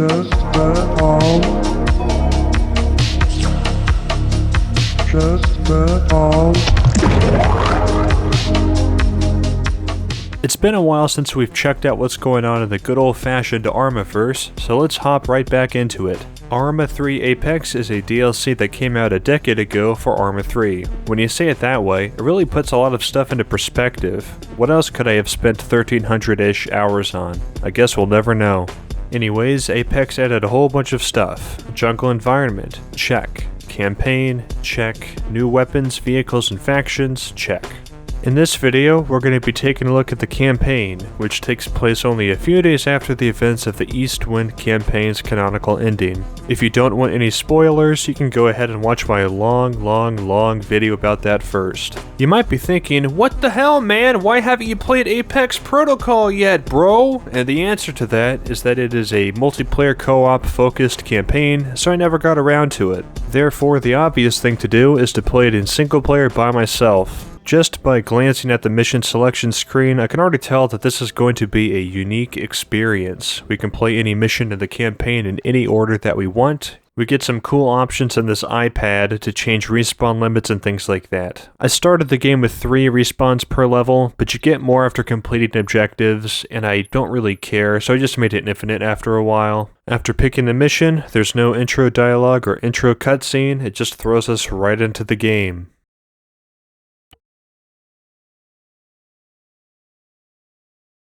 Just bet all. Just bet all. It's been a while since we've checked out what's going on in the good old-fashioned Armaverse, so let's hop right back into it. Arma 3 Apex is a DLC that came out a decade ago for Arma 3. When you say it that way, it really puts a lot of stuff into perspective. What else could I have spent 1300-ish hours on? I guess we'll never know. Anyways, Apex added a whole bunch of stuff. Jungle environment, check. Campaign, check. New weapons, vehicles, and factions, check. In this video, we're going to be taking a look at the campaign, which takes place only a few days after the events of the East Wind campaign's canonical ending. If you don't want any spoilers, you can go ahead and watch my long video about that first. You might be thinking, what the hell, man? Why haven't you played Apex Protocol yet, bro? And the answer to that is that it is a multiplayer co-op focused campaign, so I never got around to it. Therefore, the obvious thing to do is to play it in single player by myself. Just by glancing at the mission selection screen, I can already tell that this is going to be a unique experience. We can play any mission in the campaign in any order that we want. We get some cool options on this iPad to change respawn limits and things like that. I started the game with 3 respawns per level, but you get more after completing objectives, and I don't really care, so I just made it infinite after a while. After picking the mission, there's no intro dialogue or intro cutscene, it just throws us right into the game.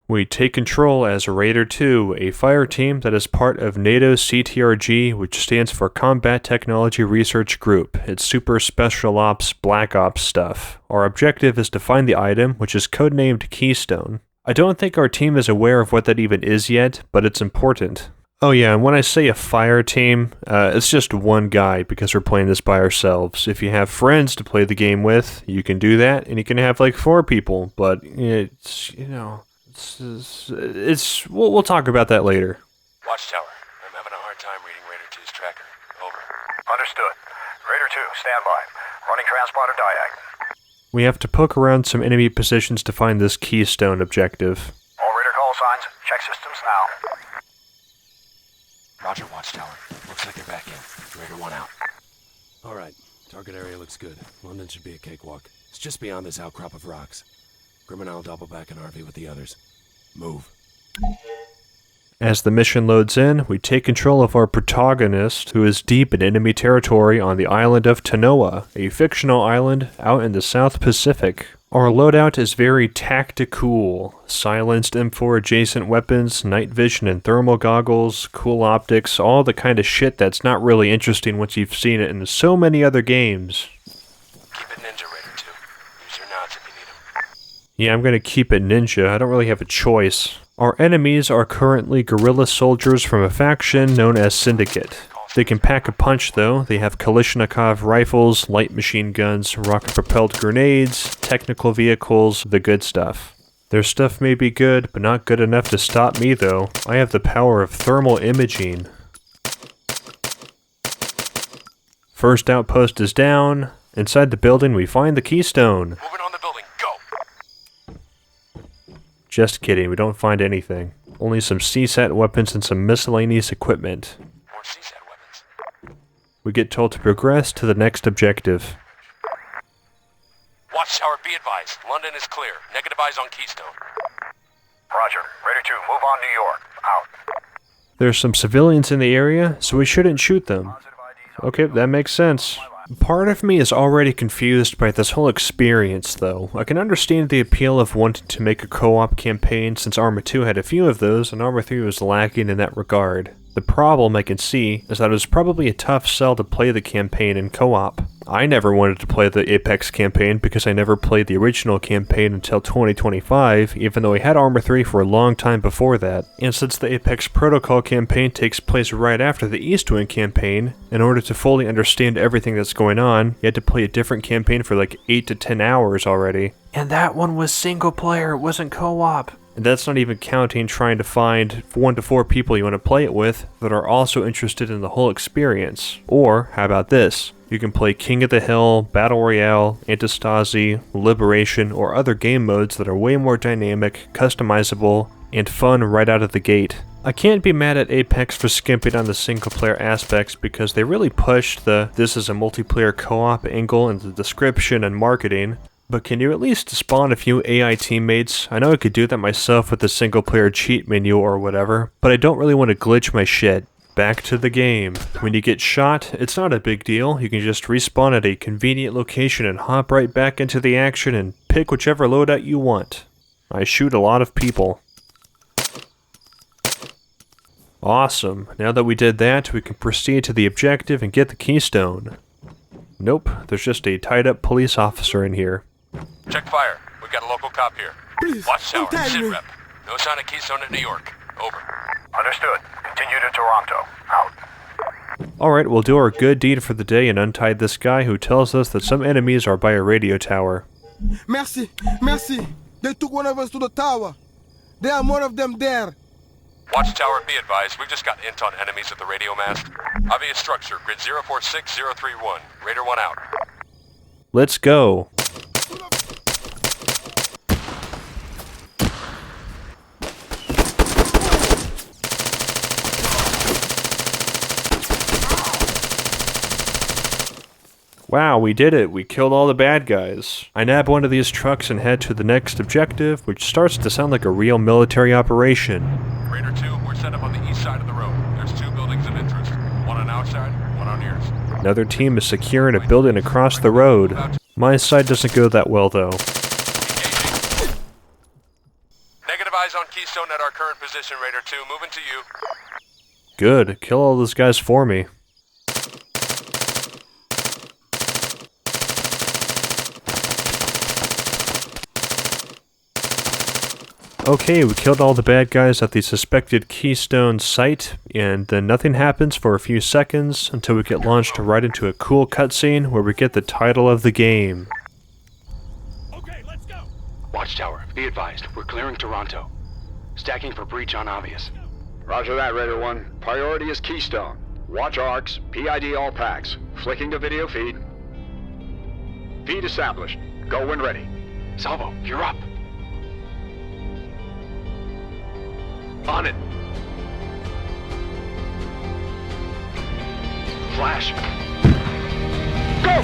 We take control as Raider 2, a fire team that is part of NATO's CTRG, which stands for Combat Technology Research Group. It's super special ops, black ops stuff. Our objective is to find the item, which is codenamed Keystone. I don't think our team is aware of what that even is yet, but it's important. Oh yeah, and when I say a fire team, it's just one guy because we're playing this by ourselves. If you have friends to play the game with, you can do that, and you can have like 4 people, but it's, you know... We'll talk about that later. Watchtower, I'm having a hard time reading Raider 2's tracker. Over. Understood. Raider 2, stand by. Running transponder diag. We have to poke around some enemy positions to find this Keystone objective. All Raider call signs. Check systems now. Roger, Watchtower. Looks like they're back in. Raider 1 out. Alright. Target area looks good. London should be a cakewalk. It's just beyond this outcrop of rocks. Grim and I'll double back in RV with the others. Move. As the mission loads in, we take control of our protagonist, who is deep in enemy territory on the island of Tanoa, a fictional island out in the South Pacific. Our loadout is very tactical. Silenced M4 adjacent weapons, night vision and thermal goggles, cool optics, all the kind of shit that's not really interesting once you've seen it in so many other games. Keep it ninja, Raider 2. Use your nods if you need them. Yeah, I'm gonna keep it ninja. I don't really have a choice. Our enemies are currently guerrilla soldiers from a faction known as Syndicate. They can pack a punch though. They have Kalashnikov rifles, light machine guns, rocket-propelled grenades, technical vehicles, the good stuff. Their stuff may be good, but not good enough to stop me though. I have the power of thermal imaging. First outpost is down. Inside the building we find the Keystone. Moving on the building. Go! Just kidding, we don't find anything. Only some CSAT weapons and some miscellaneous equipment. More CSAT weapons. We get told to progress to the next objective. Watchtower, be advised. London is clear. Negative eyes on Keystone. Roger. Raider 2, move on New York. Out. There's some civilians in the area, so we shouldn't shoot them. Okay, that makes sense. Part of me is already confused by this whole experience, though. I can understand the appeal of wanting to make a co-op campaign since Arma 2 had a few of those, and Arma 3 was lacking in that regard. The problem I can see is that it was probably a tough sell to play the campaign in co-op. I never wanted to play the Apex campaign because I never played the original campaign until 2025, even though I had Arma 3 for a long time before that. And since the Apex Protocol campaign takes place right after the East Wind campaign, in order to fully understand everything that's going on, you had to play a different campaign for like 8 to 10 hours already. And that one was single player, it wasn't co-op. And that's not even counting trying to find 1 to 4 people you want to play it with that are also interested in the whole experience. Or, how about this? You can play King of the Hill, Battle Royale, Antistasi, Liberation, or other game modes that are way more dynamic, customizable, and fun right out of the gate. I can't be mad at Apex for skimping on the single-player aspects because they really pushed the this is a multiplayer co-op angle in the description and marketing, but can you at least spawn a few AI teammates? I know I could do that myself with the single-player cheat menu or whatever, but I don't really want to glitch my shit. Back to the game. When you get shot, it's not a big deal. You can just respawn at a convenient location and hop right back into the action and pick whichever loadout you want. I shoot a lot of people. Awesome. Now that we did that, we can proceed to the objective and get the Keystone. Nope, there's just a tied-up police officer in here. Check fire. We've got a local cop here. Please, Watchtower, don't tag sit me. rep. No sign of Keystone in New York. Over. Understood. Continue to Toronto. Out. Alright, we'll do our good deed for the day and untie this guy who tells us that some enemies are by a radio tower. Merci, merci. They took one of us to the tower. There are more of them there. Watchtower, be advised. We've just got int on enemies at the radio mast. Obvious structure. Grid 046031. Raider 1 out. Let's go. Wow, we did it. We killed all the bad guys. I nab one of these trucks and head to the next objective, which starts to sound like a real military operation. Raider 2, we're set up on the east side of the road. There's 2 buildings of interest. One on outside, one on yours. Another team is securing a building across the road. My side doesn't go that well, though. Engaging. Negative eyes on Keystone at our current position, Raider 2. Moving to you. Good. Kill all those guys for me. Okay, we killed all the bad guys at the suspected Keystone site, and then nothing happens for a few seconds until we get launched right into a cool cutscene where we get the title of the game. Okay, let's go. Watchtower, be advised, we're clearing Toronto. Stacking for breach on obvious. Roger that, Raider 1. Priority is Keystone. Watch arcs, PID all packs. Flicking to video feed. Feed established. Go when ready. Salvo, you're up. On it. Flash. Go,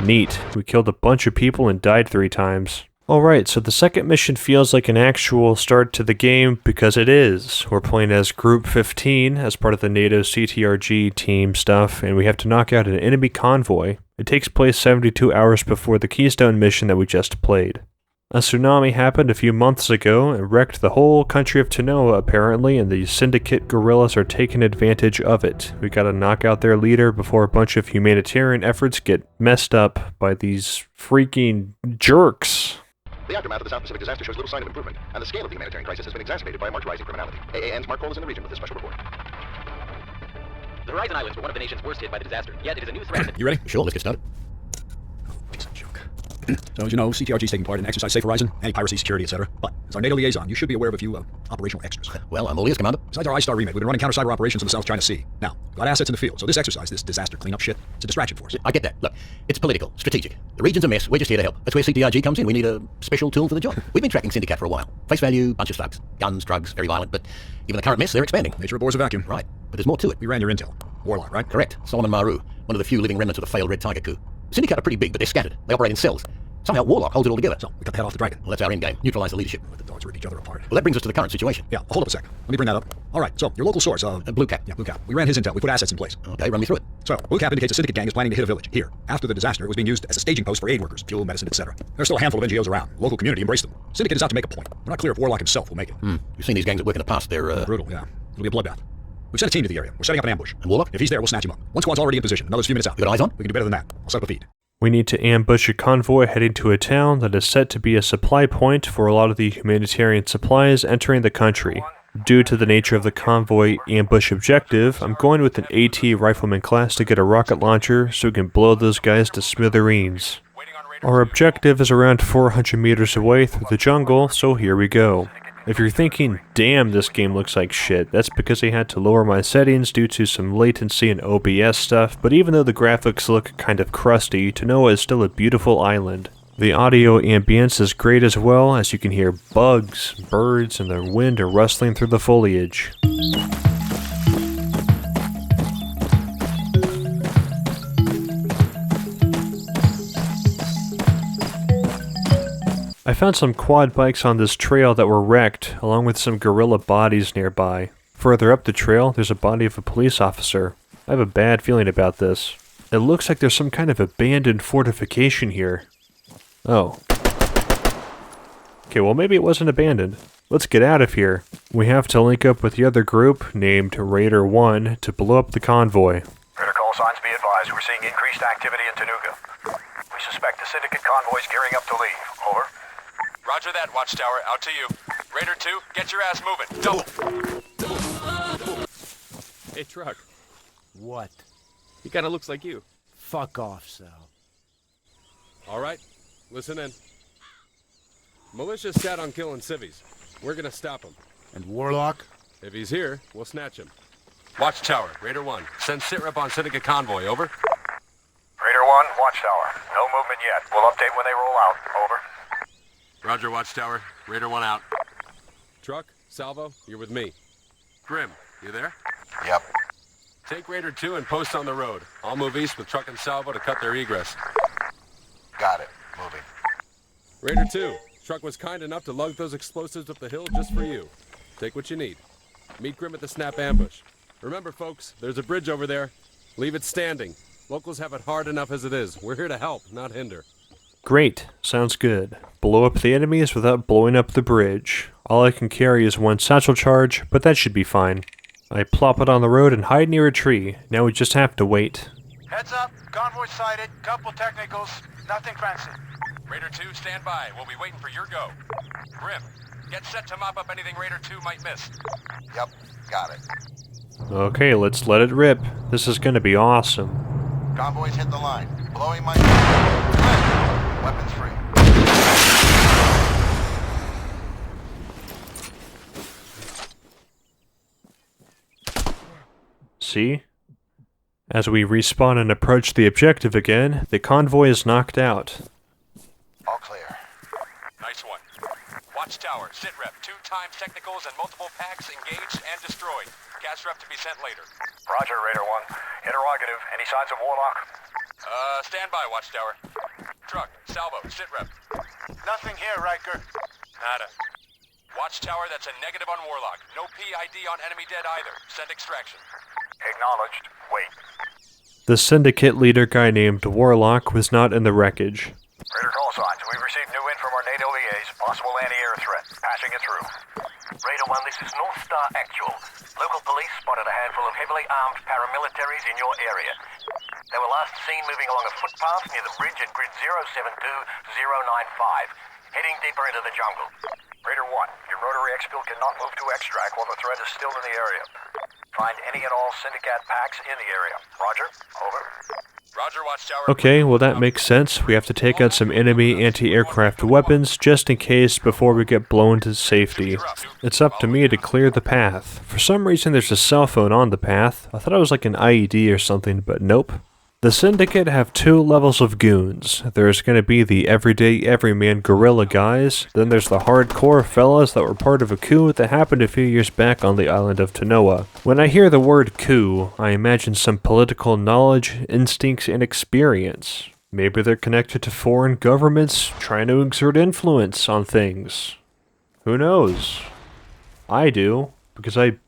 go! Neat. We killed a bunch of people and died 3 times. Alright, so the second mission feels like an actual start to the game because it is. We're playing as Group 15 as part of the NATO CTRG team stuff, and we have to knock out an enemy convoy. It takes place 72 hours before the Keystone mission that we just played. A tsunami happened a few months ago and wrecked the whole country of Tanoa apparently, and the Syndicate guerrillas are taking advantage of it. We gotta knock out their leader before a bunch of humanitarian efforts get messed up by these freaking jerks. The aftermath of the South Pacific disaster shows little sign of improvement, and the scale of the humanitarian crisis has been exacerbated by a marked rise in criminality. AAN's Mark Cole is in the region with this special report. The Horizon Islands were one of the nations worst hit by the disaster, yet it is a new threat. You ready? Sure, let's get started. Piece of junk. So, as you know, CTRG is taking part in Exercise Safe Horizon, anti-piracy, security, etc. But, as our NATO liaison, you should be aware of a few operational extras. Well, I'm all ears, Commander. Besides our I-Star remit, we've been running counter-cyber operations in the South China Sea. Now, we've got assets in the field, so this exercise, this disaster cleanup shit, it's a distraction for us. I get that. Look, it's political, strategic. The region's a mess, we're just here to help. That's where CTRG comes in. We need a special tool for the job. We've been tracking Syndicate for a while. Face value, bunch of thugs. Guns, drugs, very violent, but given the current mess, they're expanding. Nature abhors a vacuum. Right, but there's more to it. We ran your intel. Warlock, right? Correct. Solomon Maru, one of the few living remnants of the failed Red Tiger coup. Syndicate are pretty big, but they're scattered. They operate in cells. Somehow Warlock holds it all together. So, we cut the head off the dragon. Well, that's our end game. Neutralize the leadership. The dogs rip each other apart. Well, that brings us to the current situation. Yeah, hold up a sec. Let me bring that up. All right, so, your local source, Blue Cap. Yeah, Blue Cap. We ran his intel. We put assets in place. Okay, run me through it. So, Blue Cap indicates a syndicate gang is planning to hit a village. Here. After the disaster, it was being used as a staging post for aid workers, fuel, medicine, etc. There's still a handful of NGOs around. Local community embraced them. Syndicate is out to make a point. We're not clear if Warlock himself will make it. You've seen these gangs at work in the past. They're, brutal, yeah. It'll be a bloodbath. We've sent a team to the area. We're setting up an ambush. And Warlock? If he's there, we'll snatch him up. One squad's already in position. Another's a few minutes out. You got eyes on? We can do better than that. I'll set up a feed. We need to ambush a convoy heading to a town that is set to be a supply point for a lot of the humanitarian supplies entering the country. Due to the nature of the convoy ambush objective, I'm going with an AT rifleman class to get a rocket launcher so we can blow those guys to smithereens. Our objective is around 400 meters away through the jungle, so here we go. If you're thinking, damn, this game looks like shit, that's because I had to lower my settings due to some latency and OBS stuff, but even though the graphics look kind of crusty, Tanoa is still a beautiful island. The audio ambience is great as well, as you can hear bugs, birds, and the wind are rustling through the foliage. I found some quad bikes on this trail that were wrecked, along with some gorilla bodies nearby. Further up the trail, there's a body of a police officer. I have a bad feeling about this. It looks like there's some kind of abandoned fortification here. Oh. Okay, well maybe it wasn't abandoned. Let's get out of here. We have to link up with the other group, named Raider 1, to blow up the convoy. Raider call signs be advised. We're seeing increased activity in Tanuga. We suspect the Syndicate convoy's gearing up to leave. Over. Roger that, Watchtower. Out to you. Raider 2, get your ass moving. Double. Hey, Truck. What? He kind of looks like you. Fuck off, Sal. All right, listen in. Militia's set on killing civvies. We're gonna stop him. And Warlock? If he's here, we'll snatch him. Watchtower, Raider 1. Send sitrep on Syndicate convoy, over. Raider 1, Watchtower. No movement yet. We'll update when they roll out. Over. Roger, Watchtower. Raider 1 out. Truck, Salvo, you're with me. Grim, you there? Yep. Take Raider 2 and post on the road. I'll move east with Truck and Salvo to cut their egress. Got it. Moving. Raider 2, Truck was kind enough to lug those explosives up the hill just for you. Take what you need. Meet Grim at the snap ambush. Remember, folks, there's a bridge over there. Leave it standing. Locals have it hard enough as it is. We're here to help, not hinder. Great, sounds good. Blow up the enemies without blowing up the bridge. All I can carry is one satchel charge, but that should be fine. I plop it on the road and hide near a tree. Now we just have to wait. Heads up. Convoy sighted. Couple technicals. Nothing fancy. Raider 2, stand by. We'll be waiting for your go. Grim, get set to mop up anything Raider 2 might miss. Yep. Got it. Okay, let's let it rip. This is gonna be awesome. Convoys hit the line. Blowing my... Weapons free. See? As we respawn and approach the objective again, the convoy is knocked out. All clear. Nice one. Watchtower, sitrep, 2 times technicals and multiple packs engaged and destroyed. Gas rep to be sent later. Roger, Raider 1. Interrogative. Any signs of Warlock? Stand by, Watchtower. Truck, Salvo, sitrep. Nothing here, Riker. Nada. Watchtower, that's a negative on Warlock. No PID on enemy dead either. Send extraction. Acknowledged. Wait. The Syndicate leader guy named Warlock was not in the wreckage. Raider call signs. We've received new in from our NATO liaise. Possible anti-air threat. Patching it through. Raider 1, this is North Star Actual. Local police spotted a handful of heavily armed paramilitaries in your area. They were last seen moving along a footpath near the bridge at grid 072095, heading deeper into the jungle. Raider 1, your rotary exfil cannot move to extract while the threat is still in the area. Find any and all Syndicate packs in the area. Roger. Over. Roger, Watchtower. Okay, well that makes sense. We have to take out some enemy anti-aircraft weapons just in case before we get blown to safety. It's up to me to clear the path. For some reason there's a cell phone on the path. I thought it was like an IED or something, but nope. The Syndicate have 2 levels of goons. There's gonna be the everyday everyman guerrilla guys, then there's the hardcore fellas that were part of a coup that happened a few years back on the island of Tanoa. When I hear the word coup, I imagine some political knowledge, instincts, and experience. Maybe they're connected to foreign governments, trying to exert influence on things. Who knows? I do, because I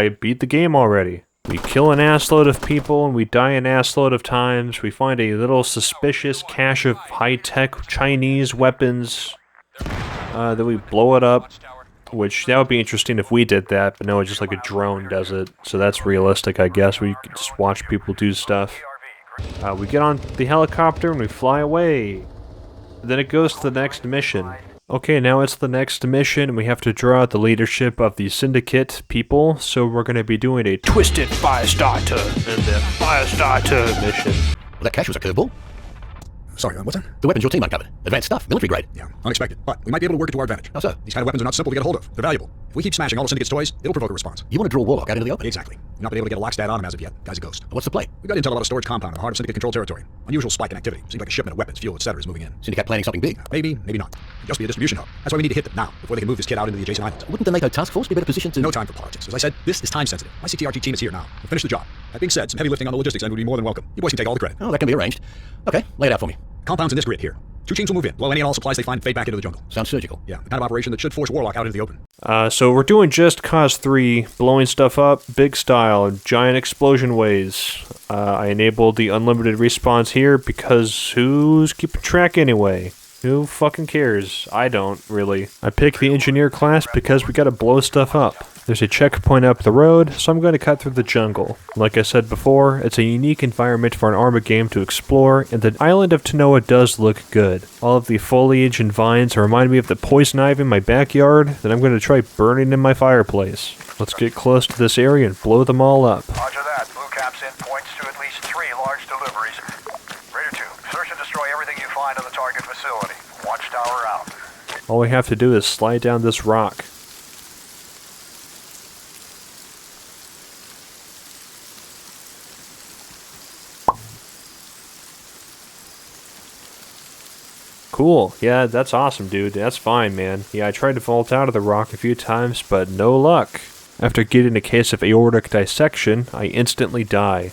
beat the game already. We kill an assload of people and we die an assload of times. We find a little suspicious cache of high-tech Chinese weapons. Then we blow it up, which that would be interesting if we did that, but no, it's just like a drone does it. So that's realistic, I guess. We can just watch people do stuff. We get on the helicopter and we fly away. Then it goes to the next mission. Okay, now it's the next mission. We have to draw out the leadership of the Syndicate people, so we're going to be doing a Twisted Firestarter in the Firestarter mission. Well, that cache was a curveball. Sorry, what's that? The weapons your team uncovered. Advanced stuff, military grade. Yeah, unexpected. But we might be able to work it to our advantage. How so? These kind of weapons are not simple to get a hold of. They're valuable. If we keep smashing all the Syndicate's toys, it'll provoke a response. You want to draw Warlock out into the open? Exactly. We've not been able to get a lock stat on him as of yet. Guy's a ghost. What's the play? We've got intel about a storage compound in the heart of Syndicate-controlled territory. Unusual spike in activity. Seems like a shipment of weapons, fuel, etc. is moving in. Syndicate planning something big? Maybe, maybe not. Could just be a distribution hub. That's why we need to hit them now, before they can move this kid out into the adjacent islands. Wouldn't the NATO task force be better positioned to... No time for politics. As I said, this is time sensitive. My CTRG team is here now. We'll finish the job. That being said, some heavy lifting on the logistics end would be more than welcome. You boys can take all the credit. Oh, that can be arranged. Okay, lay it out for me. Compounds in this grid here. 2 teams will move in, blow any and all supplies they find, and fade back into the jungle. Sounds surgical. Yeah, the kind of operation that should force Warlock out into the open. So we're doing Just Cause 3, blowing stuff up, big style, giant explosion ways. I enabled the unlimited respawns here because who's keeping track anyway? Who fucking cares? I don't, really. I picked the engineer class because we gotta blow stuff up. There's a checkpoint up the road, so I'm going to cut through the jungle. Like I said before, it's a unique environment for an Arma game to explore, and the island of Tanoa does look good. All of the foliage and vines remind me of the poison ivy in my backyard that I'm going to try burning in my fireplace. Let's get close to this area and blow them all up. Roger that. Blue Caps in points to at least 3 large deliveries. Raider 2, search and destroy everything you find in the target facility. Watchtower out. All we have to do is slide down this rock. Cool. Yeah, that's awesome, dude. That's fine, man. Yeah, I tried to vault out of the rock a few times, but no luck. After getting a case of aortic dissection, I instantly die.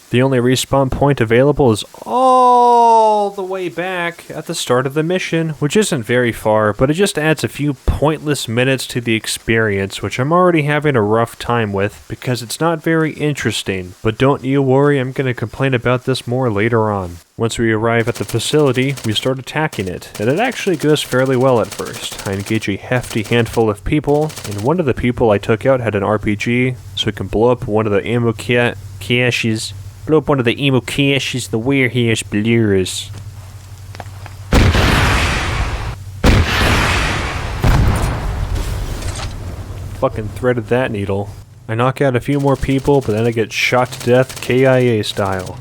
The only respawn point available is all the way back at the start of the mission, which isn't very far, but it just adds a few pointless minutes to the experience, which I'm already having a rough time with, because it's not very interesting. But don't you worry, I'm going to complain about this more later on. Once we arrive at the facility, we start attacking it, and it actually goes fairly well at first. I engage a hefty handful of people, and one of the people I took out had an RPG, so we can blow up one of the ammo caches. Blow up one of the ammo caches, the warehouse blurs. Fucking threaded that needle. I knock out a few more people, but then I get shot to death KIA style.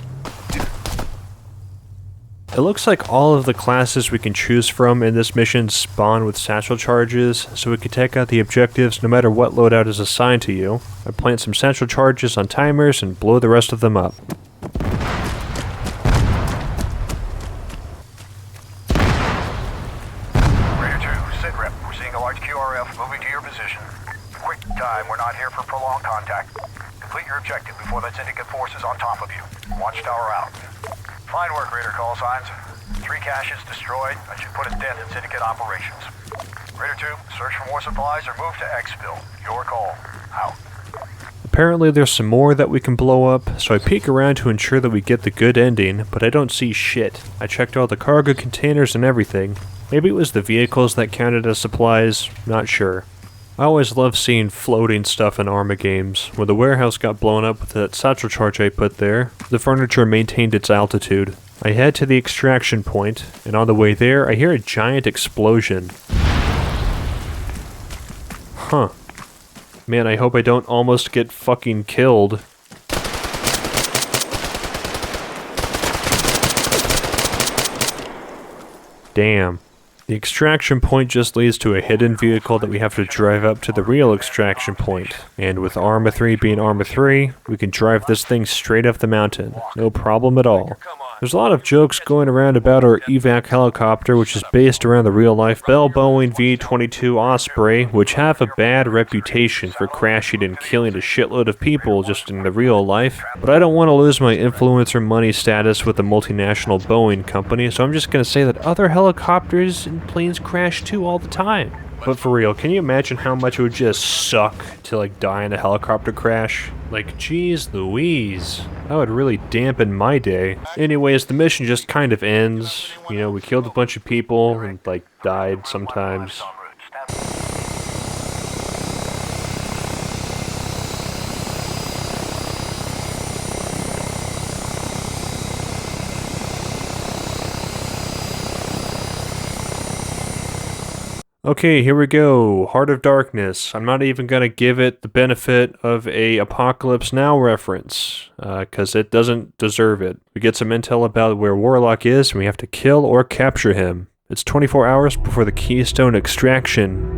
It looks like all of the classes we can choose from in this mission spawn with satchel charges, so we can take out the objectives no matter what loadout is assigned to you. I plant some satchel charges on timers and blow the rest of them up. Raider 2, sit rep. We're seeing a large QRF moving to your position. Quick time, we're not here for prolonged contact. Complete your objective before that Syndicate force is on top of you. Watchtower out. Fine work, Raider call signs. 3 caches destroyed. That should put a dent in Syndicate operations. Raider 2, search for more supplies or move to exfil. Your call. Out. Apparently there's some more that we can blow up, so I peek around to ensure that we get the good ending, but I don't see shit. I checked all the cargo containers and everything. Maybe it was the vehicles that counted as supplies, not sure. I always love seeing floating stuff in Arma games. When the warehouse got blown up with that satchel charge I put there, the furniture maintained its altitude. I head to the extraction point, and on the way there I hear a giant explosion. Huh. Man, I hope I don't almost get fucking killed. Damn. The extraction point just leads to a hidden vehicle that we have to drive up to the real extraction point. And with Arma 3 being Arma 3, we can drive this thing straight up the mountain. No problem at all. There's a lot of jokes going around about our evac helicopter, which is based around the real-life Bell Boeing V-22 Osprey, which have a bad reputation for crashing and killing a shitload of people just in the real life. But I don't want to lose my influencer money status with the multinational Boeing company, so I'm just going to say that other helicopters and planes crash too all the time. But for real, can you imagine how much it would just suck to like die in a helicopter crash? Like, geez Louise. That would really dampen my day. Anyways, the mission just kind of ends. You know, we killed a bunch of people and like died sometimes. Okay, here we go. Heart of Darkness. I'm not even gonna give it the benefit of a Apocalypse Now reference, because it doesn't deserve it. We get some intel about where Warlock is, and we have to kill or capture him. It's 24 hours before the Keystone extraction.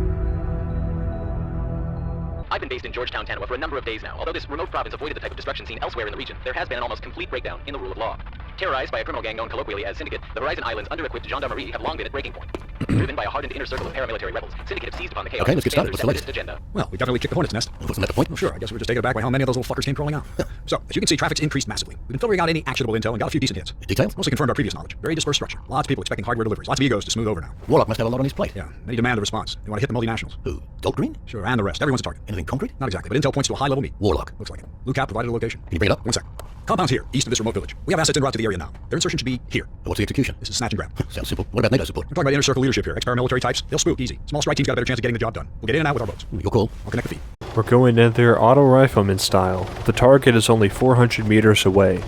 I've been based in Georgetown, Tanawa for a number of days now. Although this remote province avoided the type of destruction seen elsewhere in the region, there has been an almost complete breakdown in the rule of law. Terrorized by a criminal gang known colloquially as Syndicate, the Horizon Islands' under-equipped gendarmerie have long been at breaking point. Driven by a hardened inner circle of paramilitary rebels, Syndicate have seized upon the chaos. Okay, let's get started. What's the latest agenda? Well, we definitely kicked the hornet's nest. Wasn't that the point? Well, sure. I guess we're just taken aback by how many of those little fuckers came crawling out. So, as you can see, traffic's increased massively. We've been filtering out any actionable intel and got a few decent hits. Details? Mostly confirmed our previous knowledge. Very dispersed structure. Lots of people expecting hardware deliveries. Lots of egos to smooth over now. Warlock must have a lot on his plate. Yeah, many demand a response. They want to hit the multinationals. Who? Gold Green? Sure, and the rest. Everyone's a target. Anything concrete? Not exactly, but intel points to a high-level meet. Warlock. Looks like it. Blue Cap provided a location. Can you bring it up? 1 sec. Compound's here, east of this remote village. We have assets en route to the area now. Their insertion should be here. What's the execution? This is snatch and grab. Sounds simple. What about NATO support? We're talking about inner circle leadership here. Ex-paramilitary types. They'll spook, easy. Small strike team's got a better chance of getting the job done. We'll get in and out with our boats. Your call. I'll connect the feed. We're going in there auto rifleman style. The target is only 400 meters away.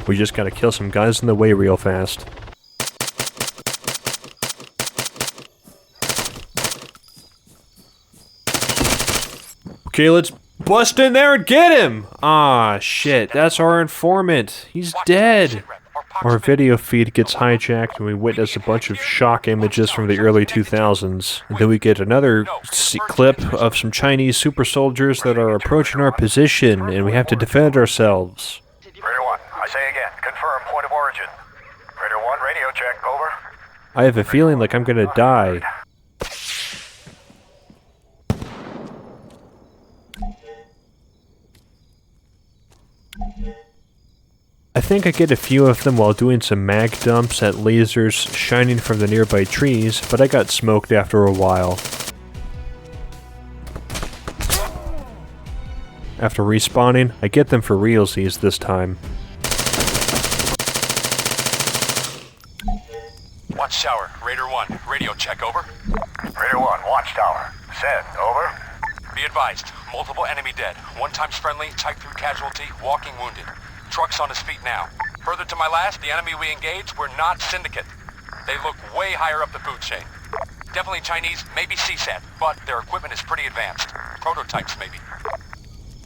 We just gotta kill some guys in the way real fast. Okay, let's bust in there and get him! Ah, shit, that's our informant. He's dead. Our video feed gets hijacked and we witness a bunch of shock images from the early 2000s. And then we get another clip of some Chinese super soldiers that are approaching our position and we have to defend ourselves. Raider 1, I say again, confirm point of origin. Raider 1, radio check, over. I have a feeling like I'm gonna die. I think I get a few of them while doing some mag dumps at lasers shining from the nearby trees, but I got smoked after a while. After respawning, I get them for realsies this time. Watchtower, Raider 1, radio check, over. Raider 1, Watchtower. Said, over. Be advised, multiple enemy dead. One times friendly, type through casualty, walking wounded. Truck's on his feet now. Further to my last, the enemy we engaged were not Syndicate. They look way higher up the food chain. Definitely Chinese, maybe CSAT, but their equipment is pretty advanced. Prototypes, maybe.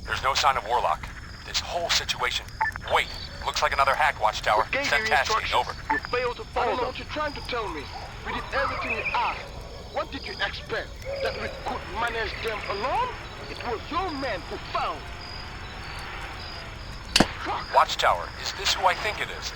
There's no sign of Warlock. This whole situation... Wait, looks like another hack, Watchtower. Send tasking, over. You failed to follow. I don't know what you're trying to tell me. We did everything you asked. What did you expect? That we could manage them alone? It was your man who found. Watchtower, is this who I think it is?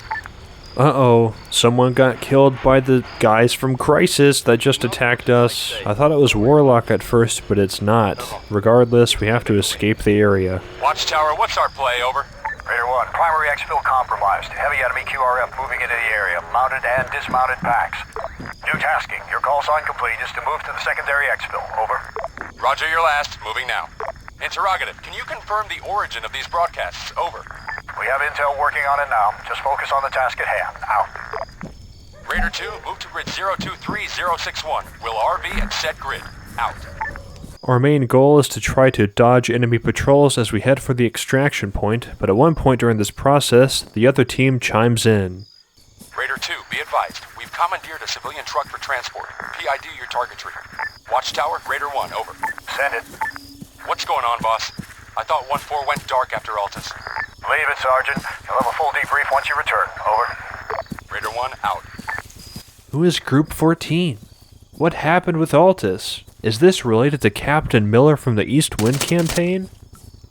Uh-oh, someone got killed by the guys from Crisis that just attacked us. I thought it was Warlock at first, but it's not. Regardless, we have to escape the area. Watchtower, what's our play, over? Raider 1, primary exfil compromised. Heavy enemy QRF moving into the area. Mounted and dismounted packs. New tasking. Your call sign complete is to move to the secondary exfil. Over. Roger your last. Moving now. Interrogative. Can you confirm the origin of these broadcasts? Over. We have intel working on it now. Just focus on the task at hand. Out. Raider 2, move to grid 023061. Will RV and set grid. Out. Our main goal is to try to dodge enemy patrols as we head for the extraction point, but at one point during this process, the other team chimes in. Raider 2, be advised. We've commandeered a civilian truck for transport. PID your target tree. Watchtower, Raider 1, over. Send it. What's going on, boss? I thought 1-4 went dark after Altus. Leave it, Sergeant. You'll have a full debrief once you return. Over. Raider 1, out. Who is Group 14? What happened with Altus? Is this related to Captain Miller from the East Wind campaign?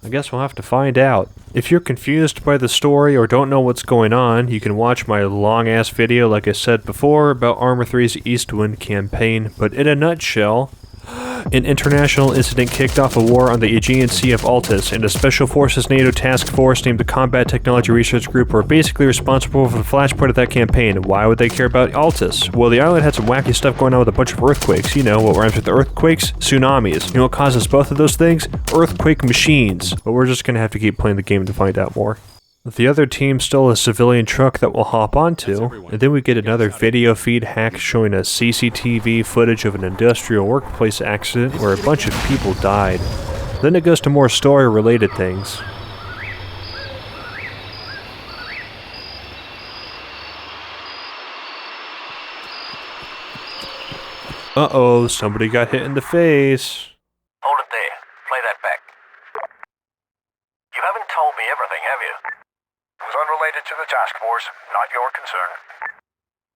I guess we'll have to find out. If you're confused by the story or don't know what's going on, you can watch my long-ass video like I said before about Arma 3's East Wind campaign, but in a nutshell, an international incident kicked off a war on the Aegean Sea of Altus, and a Special Forces NATO task force named the Combat Technology Research Group were basically responsible for the flashpoint of that campaign. Why would they care about Altus? Well, the island had some wacky stuff going on with a bunch of earthquakes. You know, what rhymes with earthquakes? Tsunamis. You know what causes both of those things? Earthquake machines. But we're just gonna have to keep playing the game to find out more. The other team stole a civilian truck that we'll hop onto, and then we get another video feed hack showing us CCTV footage of an industrial workplace accident where a bunch of people died. Then it goes to more story-related things. Uh-oh, somebody got hit in the face. Hold it there. Play that back. You haven't told me everything, have you? It was unrelated to the task force, not your concern.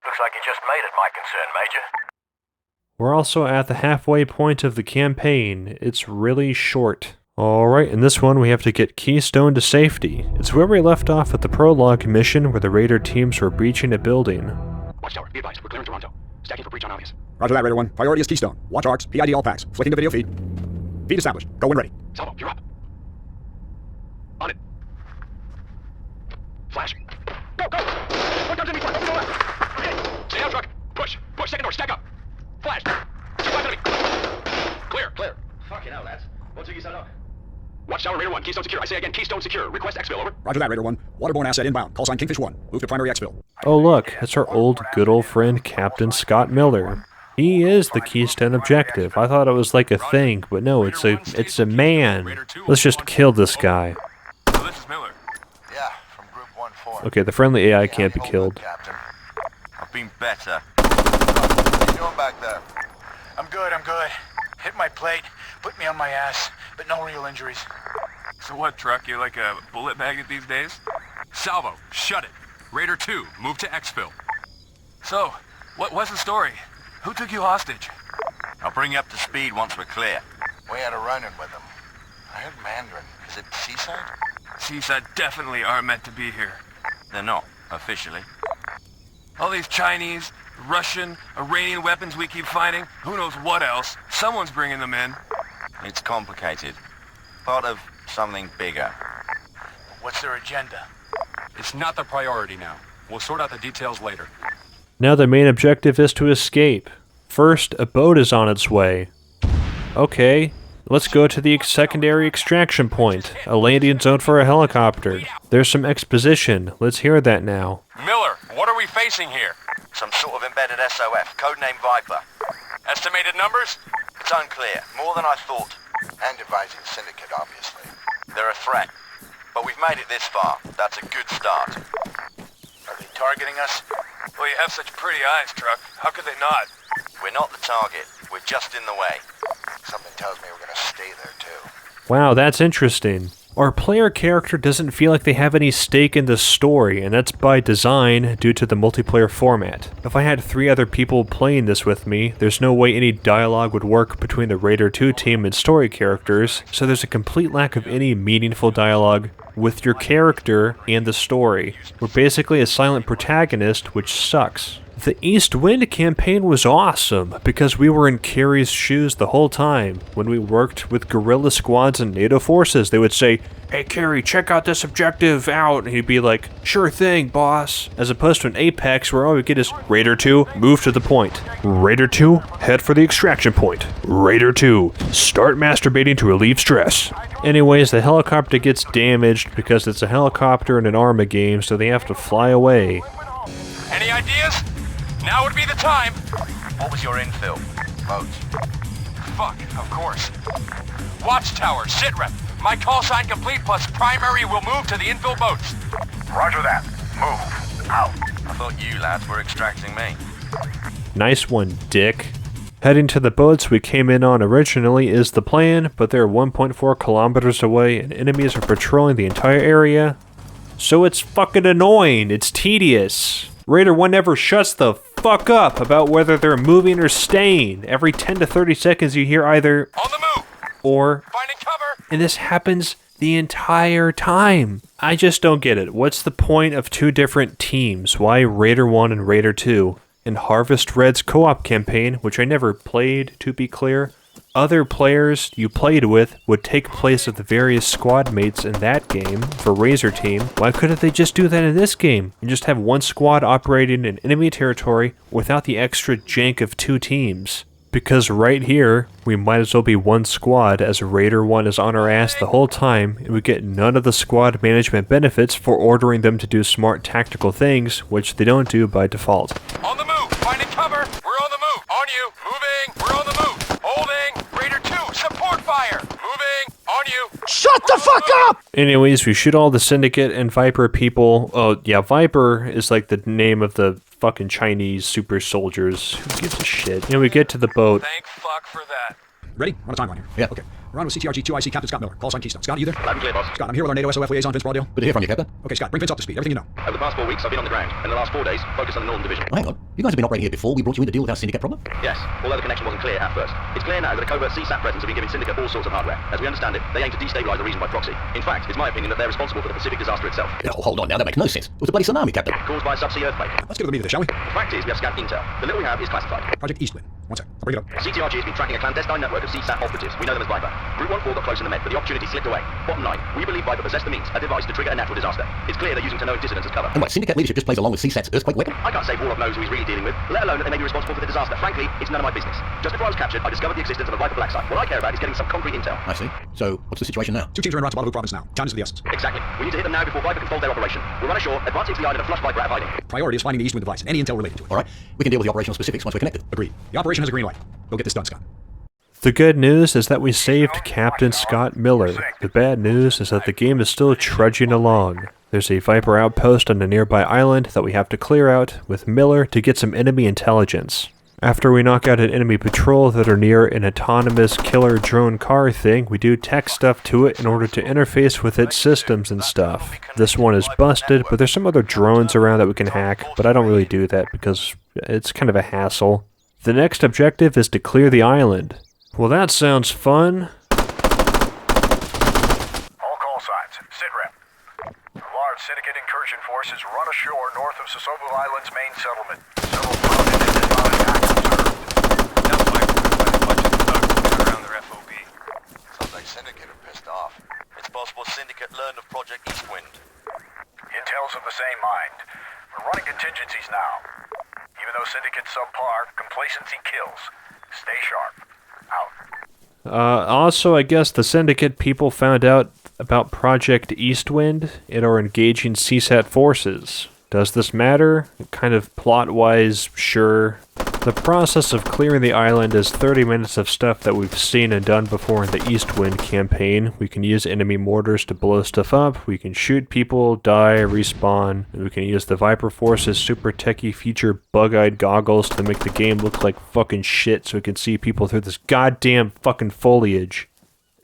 Looks like you just made it my concern, Major. We're also at the halfway point of the campaign. It's really short. Alright, in this one we have to get Keystone to safety. It's where we left off at the prologue mission where the Raider teams were breaching a building. Watchtower, be advised, we're clearing Toronto. Stacking for breach on obvious. Roger that, Raider 1. Priority is Keystone. Watch arcs, PID all packs. Flicking to video feed. Feed established. Go when ready. Salvo, you're up. On it. Flash. Go, go! One comes in me front, open the left. Okay. Stay out, truck. Push, push, second door, stack up. Flash. Two flash enemy. Clear, clear. Fucking hell, lads. What took you so long? Watchtower, Raider 1, Keystone secure. I say again, Keystone secure. Request exfil, over. Roger that, Raider 1. Waterborne asset inbound. Call sign Kingfish 1. Move to primary exfil. Oh look, it's our good old friend Captain Scott Miller. He is the Keystone objective. I thought it was like a thing, but no, it's a man. Let's just kill this guy. So this is Miller. Yeah, from Group 1-4. Okay, the friendly AI can't be killed. Captain. I've been better. What are you doing back there? I'm good. Hit my plate, put me on my ass, but no real injuries. So what, Truck? You're like a bullet magnet these days? Salvo, shut it. Raider 2, move to exfil. So, what was the story? Who took you hostage? I'll bring you up to speed once we're clear. We had a run-in with them. I heard Mandarin. Is it Seaside? Seaside definitely aren't meant to be here. They're not, officially. All these Chinese, Russian, Iranian weapons we keep finding, who knows what else. Someone's bringing them in. It's complicated. Part of something bigger. What's their agenda? It's not the priority now. We'll sort out the details later. Now the main objective is to escape. First, a boat is on its way. Okay, let's go to the secondary extraction point, a landing zone for a helicopter. There's some exposition. Let's hear that now. Miller, what are we facing here? Some sort of embedded SOF, codename Viper. Estimated numbers? It's unclear. More than I thought. And advising the Syndicate, obviously. They're a threat. But we've made it this far. That's a good start. Are they targeting us? Well, you have such pretty eyes, Truck. How could they not? We're not the target. We're just in the way. Something tells me we're gonna stay there, too. Wow, that's interesting. Our player character doesn't feel like they have any stake in the story, and that's by design due to the multiplayer format. If I had 3 other people playing this with me, there's no way any dialogue would work between the Raider 2 team and story characters, so there's a complete lack of any meaningful dialogue with your character and the story. We're basically a silent protagonist, which sucks. The East Wind campaign was awesome, because we were in Carrie's shoes the whole time. When we worked with guerrilla squads and NATO forces, they would say, "Hey Carrie, check out this objective out," and he'd be like, "Sure thing, boss." As opposed to an Apex where all we get is, Raider 2, move to the point. Raider 2, head for the extraction point. Raider 2, start masturbating to relieve stress. Anyways, the helicopter gets damaged because it's a helicopter in an Arma game, so they have to fly away. Any ideas? Now would be the time. What was your infill? Boats. Fuck, of course. Watchtower, sitrep. My call sign complete plus primary will move to the infill boats. Roger that. Move. Out. I thought you lads were extracting me. Nice one, dick. Heading to the boats we came in on originally is the plan, but they're 1.4 kilometers away and enemies are patrolling the entire area. So it's fucking annoying, it's tedious. Raider 1 never shuts the fuck up about whether they're moving or staying. Every 10 to 30 seconds you hear either on the move or finding cover. And this happens the entire time. I just don't get it. What's the point of 2 different teams? Why Raider 1 and Raider 2? In Harvest Red's co-op campaign, which I never played, to be clear, other players you played with would take place of the various squad mates in that game for Razor Team. Why couldn't they just do that in this game and just have one squad operating in enemy territory without the extra jank of 2 teams? Because right here, we might as well be one squad as Raider 1 is on our ass the whole time and we get none of the squad management benefits for ordering them to do smart tactical things, which they don't do by default. On the move, finding cover, we're on the move, on you, moving, we're on the move, holding, Raider 2, support fire, moving, on you. Shut the fuck up! Anyways, we shoot all the Syndicate and Viper people. Oh yeah, Viper is like the name of the fucking Chinese super soldiers. Who gives a shit? You know, we get to the boat. Thank fuck for that. Ready? On a timeline here. Yeah, okay. We're on with CTRG 2IC Captain Scott Miller. Call sign Keystone. Scott, are you there? Loud and clear, boss. Scott, I'm here with our NATO SOF liaison, Vince Broadale. Good to hear from you, Captain. Okay, Scott, bring Vince up to speed. Everything you know. Over the past 4 weeks, I've been on the ground. In the last 4 days, focused on the Northern Division. Oh, hang on. You guys have been operating here before we brought you in to deal with our syndicate problem? Yes, although the connection wasn't clear at first. It's clear now that a covert CSAT presence have been giving Syndicate all sorts of hardware. As we understand it, they aim to destabilize the region by proxy. In fact, it's my opinion that they're responsible for the Pacific disaster itself. Oh, hold on now, that makes no sense. It was a bloody tsunami, Captain. Caused by a subsea earthquake. Let's get to the meat of this, shall we? The fact is, we have scant intel. The little we have is classified. Project Eastwind. One sec. I'll bring it up. CTRG has been tracking a clandestine network of CSAT operatives. We know them as Viper. Group 1-4 got close in the Med, but the opportunity slipped away. Bottom line, we believe Viper possessed the means, a device to trigger a natural disaster. It's clear they're using Tanoan dissidents as cover. And what, syndicate leadership just plays along with CSAT's earthquake weapon? I can't say Warlock knows who he's really dealing with, let alone that they may be responsible for the disaster. Frankly, it's none of my business. Just before I was captured, I discovered the existence of a Viper black site. What I care about is getting some concrete intel. I see. So, what's the situation now? 2 teams are en route to Balabu province now. Time is of the essence. Exactly. We need to hit them now before Viper can fold their operation. We'll run ashore, advance into the island and flush Viper out of hiding. Priority is finding the Eastwind device and any intel related to it. All right. We can deal with the operational specifics once we're connected. Agreed. The operation has a green light. Go get this done, Scott. The good news is that we saved Captain Scott Miller. The bad news is that the game is still trudging along. There's a Viper outpost on a nearby island that we have to clear out with Miller to get some enemy intelligence. After we knock out an enemy patrol that are near an autonomous killer drone car thing, we do tech stuff to it in order to interface with its systems and stuff. This one is busted, but there's some other drones around that we can hack, but I don't really do that because it's kind of a hassle. The next objective is to clear the island. Well, that sounds fun. All call signs. Sitrep. Large Syndicate incursion forces run ashore north of Sosobu Island's main settlement. Several prominent and exotic acts observed. No fight with a bunch of thugs around their FOB. Sounds like Syndicate are pissed off. It's possible Syndicate learned of Project Eastwind. Intel's of the same mind. We're running contingencies now. Even though Syndicate's subpar, complacency kills. Stay sharp. Out. Also, I guess the Syndicate people found out about Project Eastwind and are engaging CSAT forces. Does this matter? Kind of plot-wise, sure. The process of clearing the island is 30 minutes of stuff that we've seen and done before in the Eastwind campaign. We can use enemy mortars to blow stuff up, we can shoot people, die, respawn, and we can use the Viper Force's super techie feature bug-eyed goggles to make the game look like fucking shit so we can see people through this goddamn fucking foliage.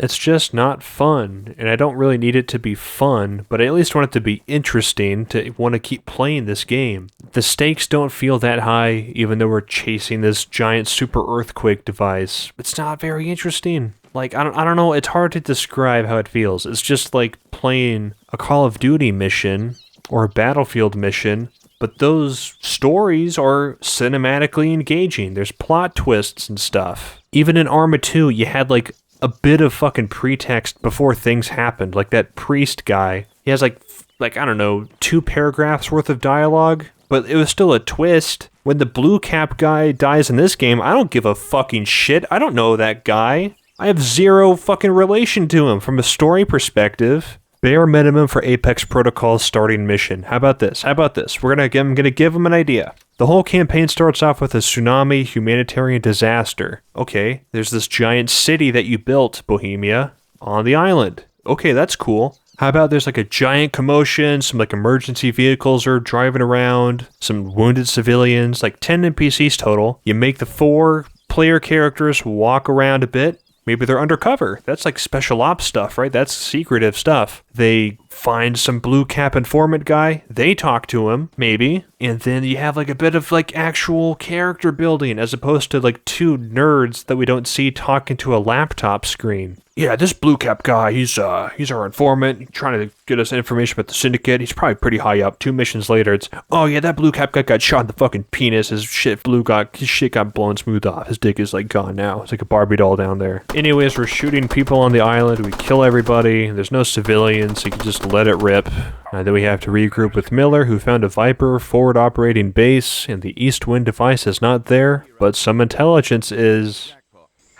It's just not fun, and I don't really need it to be fun, but I at least want it to be interesting to want to keep playing this game. The stakes don't feel that high, even though we're chasing this giant super earthquake device. It's not very interesting. Like, I don't know, it's hard to describe how it feels. It's just like playing a Call of Duty mission, or a Battlefield mission, but those stories are cinematically engaging. There's plot twists and stuff. Even in Arma 2, you had like a bit of fucking pretext before things happened. Like that priest guy. He has like I don't know, 2 paragraphs worth of dialogue, but it was still a twist. When the blue cap guy dies in this game, I don't give a fucking shit. I don't know that guy. I have zero fucking relation to him from a story perspective. Bare minimum for Apex Protocol's starting mission. How about this? I'm gonna give him an idea. The whole campaign starts off with a tsunami humanitarian disaster. Okay, there's this giant city that you built, Bohemia, on the island. Okay, that's cool. How about there's like a giant commotion, some like emergency vehicles are driving around, some wounded civilians, like 10 NPCs total. You make the 4 player characters walk around a bit. Maybe they're undercover. That's like special ops stuff, right? That's secretive stuff. They find some blue cap informant guy. They talk to him, maybe. And then you have like a bit of like actual character building as opposed to like 2 nerds that we don't see talking to a laptop screen. Yeah, this blue cap guy, he's our informant, trying to get us information about the Syndicate. He's probably pretty high up. 2 missions later, it's, oh yeah, that blue cap guy got shot in the fucking penis. His shit got blown smooth off. His dick is like gone now. It's like a Barbie doll down there. Anyways, we're shooting people on the island. We kill everybody. There's no civilians, so you can just let it rip. Then we have to regroup with Miller, who found a Viper forward operating base, and the Eastwind device is not there, but some intelligence is...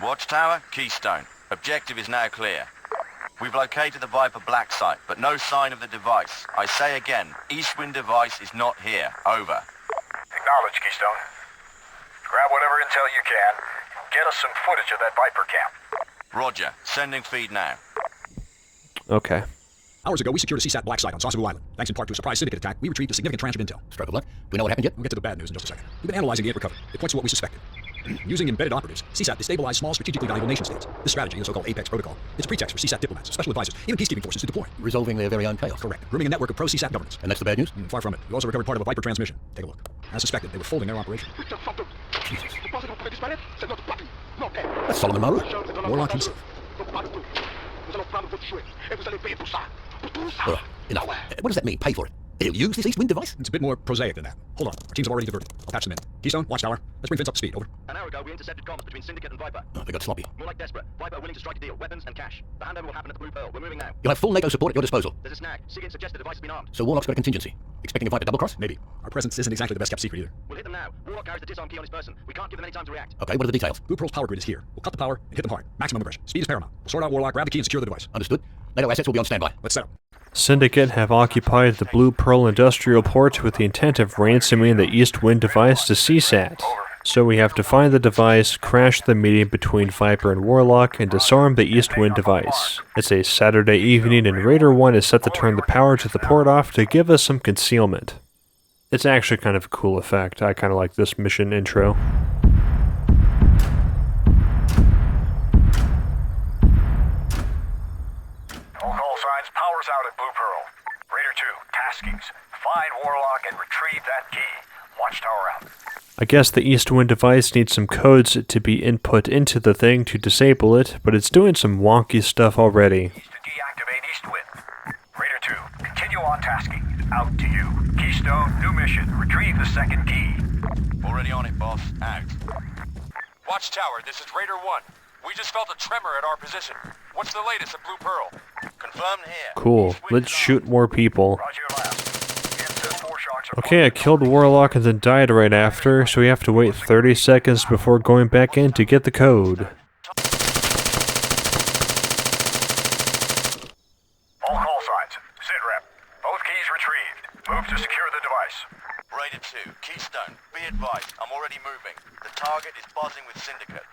Watchtower, Keystone. Objective is now clear. We've located the Viper black site, but no sign of the device. I say again, Eastwind device is not here. Over. Acknowledge, Keystone. Grab whatever intel you can. Get us some footage of that Viper camp. Roger. Sending feed now. Okay. Hours ago, we secured a CSAT black site on Sosobu Island. Thanks in part to a surprise Syndicate attack, we retrieved a significant tranche of intel. Stroke of luck. Do we know what happened yet? We'll get to the bad news in just a second. We've been analyzing the it recovered. It points to what we suspected. Using embedded operatives, CSAT destabilized small strategically valuable nation-states. This strategy, the so-called Apex protocol, is a pretext for CSAT diplomats, special advisors, even peacekeeping forces to deploy. Resolving their very own chaos. Correct. Grooming a network of pro-CSAT governments. And that's the bad news? Far from it. We also recovered part of a Viper transmission. Take a look. As suspected, they were folding their operation. That's Solomon Maru. Warlock himself. Enough. What does that mean? Pay for it? He'll use this East Wind device? It's a bit more prosaic than that. Hold on. Our teams have already diverted. I'll patch them in. Keystone, Watchtower. Let's bring Vince up to speed. Over. An hour ago, we intercepted comms between Syndicate and Viper. Oh, they got sloppy. More like desperate. Viper are willing to strike a deal. Weapons and cash. The handover will happen at the Blue Pearl. We're moving now. You'll have full NATO support at your disposal. There's a snag. Sigint suggests the device has been armed. So Warlock's got a contingency. Expecting a Viper double cross? Maybe. Our presence isn't exactly the best kept secret either. We'll hit them now. Warlock carries the disarm key on his person. We can't give them any time to react. Okay, what are the details? Blue Pearl's power grid is here. We'll cut the power and hit them hard. Maximum aggression. Speed is paramount. We'll sort out Warlock, grab the key, and secure the device. Understood. NATO assets will be on standby. Let's set up. Syndicate have occupied the Blue Pearl industrial port with the intent of ransoming the East Wind device to CSAT. So we have to find the device, crash the meeting between Viper and Warlock, and disarm the East Wind device. It's a Saturday evening and Raider 1 is set to turn the power to the port off to give us some concealment. It's actually kind of a cool effect. I kind of like this mission intro. All call signs, power's out at Blue Pearl. Raider 2, taskings. Find Warlock and retrieve that key. Watchtower out. I guess the East Wind device needs some codes to be input into the thing to disable it, but it's doing some wonky stuff already. To deactivate East Wind. Raider 2, continue on tasking. Out to you. Keystone, new mission. Retrieve the second key. Already on it, boss. Out. Watchtower, this is Raider 1. We just felt a tremor at our position. What's the latest at Blue Pearl? Confirmed here. Cool. Let's shoot more people. Roger last. Okay, I killed Warlock and then died right after, so we have to wait 30 seconds before going back in to get the code. All call signs. Sitrep. Both keys retrieved. Move to secure the device. Raider 2, Keystone, be advised, I'm already moving. The target is buzzing with Syndicate.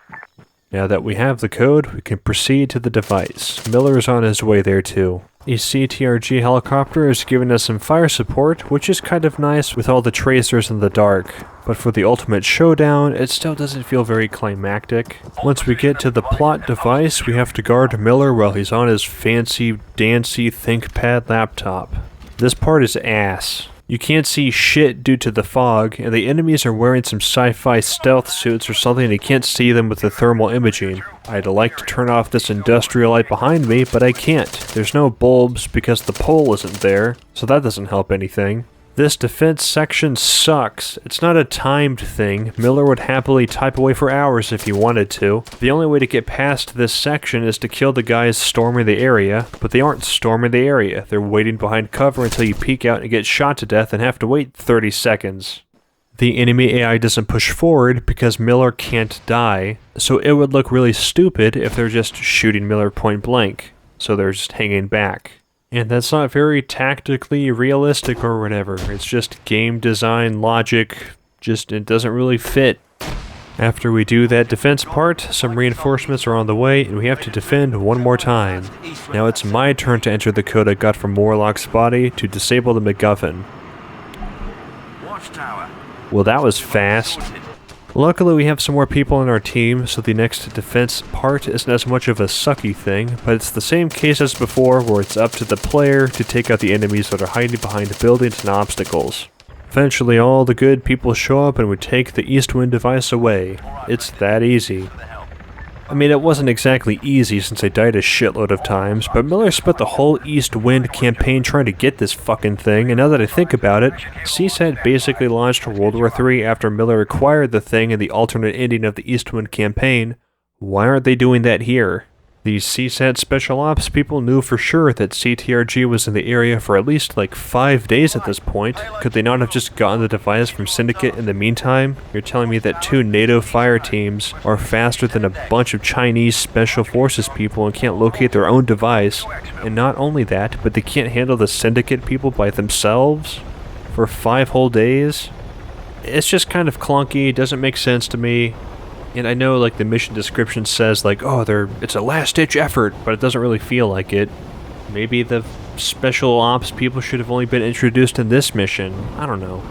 Now that we have the code, we can proceed to the device. Miller's on his way there too. A CTRG helicopter is giving us some fire support, which is kind of nice with all the tracers in the dark. But for the ultimate showdown, it still doesn't feel very climactic. Once we get to the plot device, we have to guard Miller while he's on his fancy, dancy ThinkPad laptop. This part is ass. You can't see shit due to the fog, and the enemies are wearing some sci-fi stealth suits or something and you can't see them with the thermal imaging. I'd like to turn off this industrial light behind me, but I can't. There's no bulbs because the pole isn't there, so that doesn't help anything. This defense section sucks. It's not a timed thing. Miller would happily type away for hours if he wanted to. The only way to get past this section is to kill the guys storming the area, but they aren't storming the area. They're waiting behind cover until you peek out and get shot to death and have to wait 30 seconds. The enemy AI doesn't push forward because Miller can't die, so it would look really stupid if they're just shooting Miller point blank, so they're just hanging back. And that's not very tactically realistic or whatever. It's just game design logic. It doesn't really fit. After we do that defense part, some reinforcements are on the way and we have to defend one more time. Now it's my turn to enter the code I got from Warlock's body to disable the MacGuffin. Watchtower. Well, that was fast. Luckily we have some more people on our team, so the next defense part isn't as much of a sucky thing, but it's the same case as before where it's up to the player to take out the enemies that are hiding behind buildings and obstacles. Eventually all the good people show up and we take the East Wind device away. It's that easy. I mean, it wasn't exactly easy since I died a shitload of times, but Miller spent the whole East Wind campaign trying to get this fucking thing, and now that I think about it, CSAT basically launched World War III after Miller acquired the thing in the alternate ending of the East Wind campaign. Why aren't they doing that here? These CSAT Special Ops people knew for sure that CTRG was in the area for at least like 5 days at this point. Could they not have just gotten the device from Syndicate in the meantime? You're telling me that 2 NATO fire teams are faster than a bunch of Chinese Special Forces people and can't locate their own device? And not only that, but they can't handle the Syndicate people by themselves? For 5 whole days? It's just kind of clunky, doesn't make sense to me. And I know, like, the mission description says, like, oh, it's a last-ditch effort, but it doesn't really feel like it. Maybe the special ops people should have only been introduced in this mission. I don't know.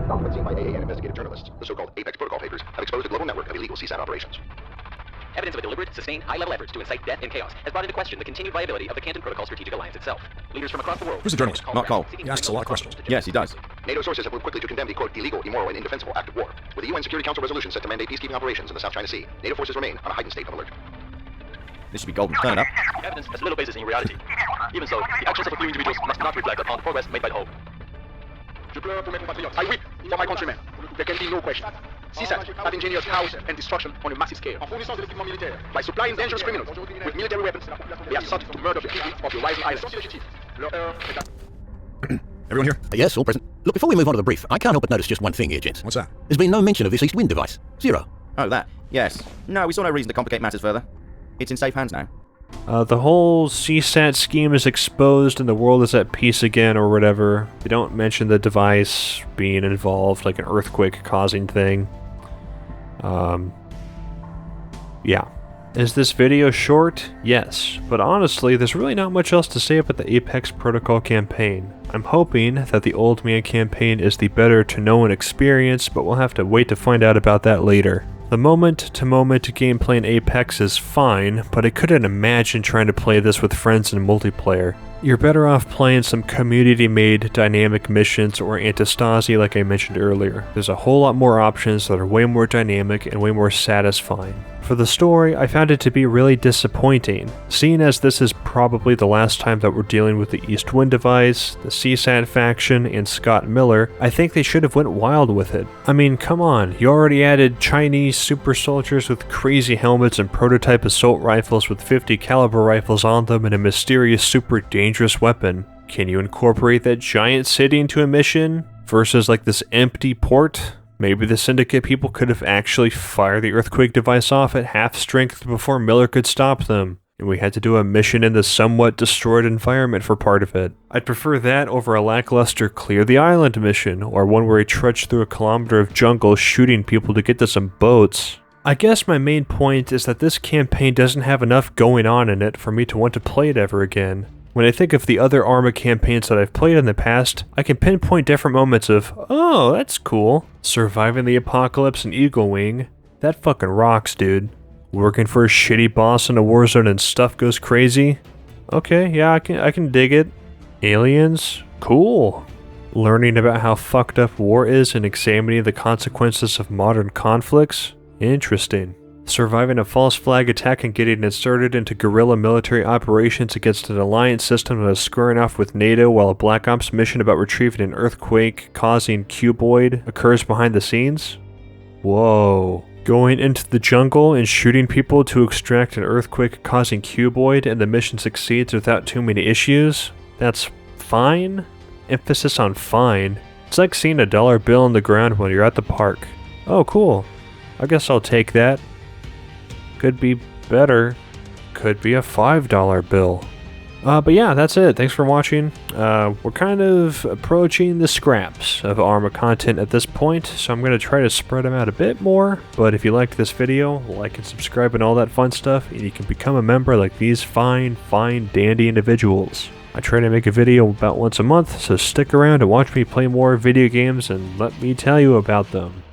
Documents seen by AA and investigative journalists. have exposed a global network of illegal CSAT operations. Evidence of a deliberate, sustained, high-level efforts to incite death and chaos has brought into question the continued viability of the Canton Protocol Strategic Alliance itself. Leaders from across the world... Who's the journalist? Mark Cole. He asks a lot of questions. Yes, he does. NATO sources have moved quickly to condemn the, quote, illegal, immoral, and indefensible act of war. With the UN Security Council resolution set to mandate peacekeeping operations in the South China Sea, NATO forces remain on a heightened state of alert. This should be golden. Turn it up. Evidence has little basis in reality. Even so, the actions of a few individuals must not reflect upon the progress made by the whole. I weep for my countrymen. There can be no question. CSAT have engineered chaos and destruction on a massive scale. By supplying dangerous criminals with military weapons, they have sought to murder the people of the rising islands. Everyone here? Yes, all present. Look, before we move on to the brief, I can't help but notice just one thing here, gents. What's that? There's been no mention of this East Wind device. Zero. Oh, that. Yes. No, we saw no reason to complicate matters further. It's in safe hands now. The whole CSAT scheme is exposed and the world is at peace again or whatever. They don't mention the device being involved, like an earthquake causing thing. Yeah. Is this video short? Yes, but honestly, there's really not much else to say about the Apex Protocol campaign. I'm hoping that the Old Man campaign is the better to know and experience, but we'll have to wait to find out about that later. The moment-to-moment gameplay in Apex is fine, but I couldn't imagine trying to play this with friends in multiplayer. You're better off playing some community-made dynamic missions or Antistasi like I mentioned earlier. There's a whole lot more options that are way more dynamic and way more satisfying. For the story, I found it to be really disappointing. Seeing as this is probably the last time that we're dealing with the East Wind device, the CSAT faction, and Scott Miller, I think they should have went wild with it. I mean, come on, you already added Chinese super soldiers with crazy helmets and prototype assault rifles with 50 caliber rifles on them and a mysterious super dangerous weapon. Can you incorporate that giant city into a mission versus like this empty port? Maybe the Syndicate people could have actually fired the earthquake device off at half strength before Miller could stop them, and we had to do a mission in the somewhat destroyed environment for part of it. I'd prefer that over a lackluster clear the island mission, or one where he trudged through a kilometer of jungle shooting people to get to some boats. I guess my main point is that this campaign doesn't have enough going on in it for me to want to play it ever again. When I think of the other Arma campaigns that I've played in the past, I can pinpoint different moments of, oh, that's cool. Surviving the apocalypse in Eagle Wing. That fucking rocks, dude. Working for a shitty boss in a war zone and stuff goes crazy. Okay, yeah, I can dig it. Aliens? Cool. Learning about how fucked up war is and examining the consequences of modern conflicts? Interesting. Surviving a false flag attack and getting inserted into guerrilla military operations against an alliance system that is squaring off with NATO while a Black Ops mission about retrieving an earthquake-causing cuboid occurs behind the scenes? Whoa. Going into the jungle and shooting people to extract an earthquake-causing cuboid and the mission succeeds without too many issues? That's fine? Emphasis on fine. It's like seeing a dollar bill on the ground when you're at the park. Oh, cool. I guess I'll take that. Could be better. Could be a $5 bill. But yeah, that's it. Thanks for watching. We're kind of approaching the scraps of Arma content at this point, so I'm going to try to spread them out a bit more. But if you liked this video, like and subscribe and all that fun stuff, and you can become a member like these fine, dandy individuals. I try to make a video about once a month, so stick around to watch me play more video games and let me tell you about them.